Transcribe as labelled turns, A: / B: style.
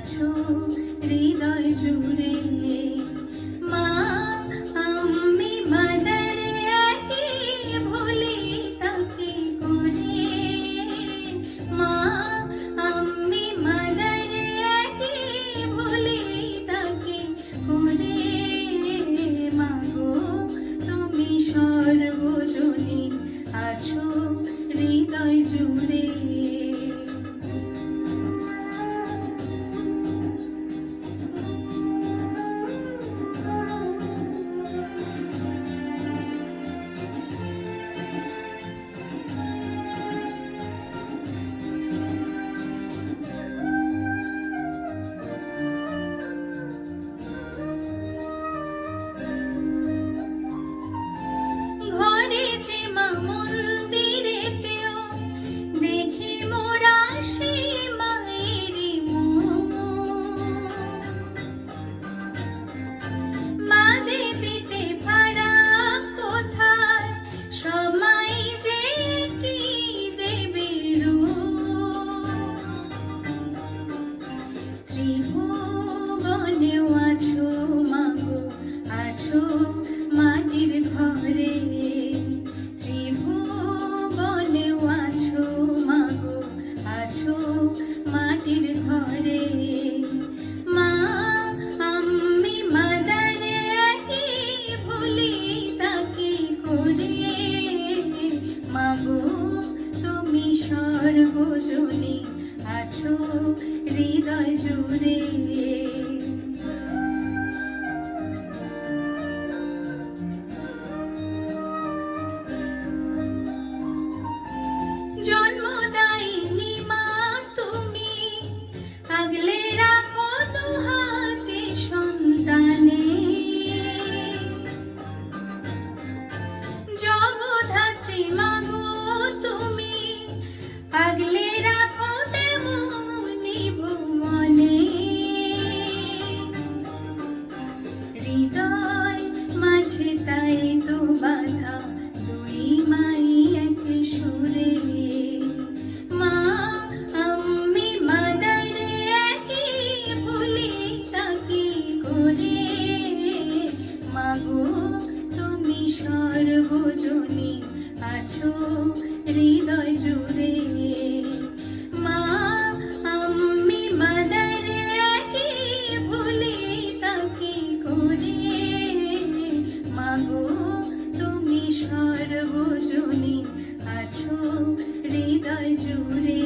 A: আছো হৃদয় জুড়ে। মা আমি মাদার একই ভুলি তাকে করে। মা আমি মাদার একই ভুলি তাকে করে। মাগো তুমি সর্বজনী আছো হৃদয় জুড়ে। ঘরে যে মা মন্দিরেতেও দেখি মোরা সেই মায়েরই মুখ। মা দেবীতে ফারাক কোথায়, সব মাই যে কি দেবীর রূপ। ত্রিভুবনেও আছো মাগো, আছো মাটির ঘরে। ত্রিভুবনেও আছো মাগো, আছো মাটির ঘরে। মা আমি মাদার একই ভুলি তাকে করে। মাগো তুমি সর্বজনী আছো হৃদয় জুড়ে। জন্মদায়িনী মা তুমি, আগলে রাখো দুহাতে সন্তানে। জগদ্ধাত্রী মাগো তুমি, আগলে রাখো তেমনি ভুবনে। হৃদয় মাঝে তাই তো বাধা, দুই মাই এক সুরে। মা আমি মাদার একই ভুলি তাকে করে। মাগো তুমি সর্বজনী আছো হৃদয় জুড়ে। মা আমি মাদার একই ভুলি তাকে করে। মাগো তুমি সর্বজনী আছো হৃদয় জুড়ে।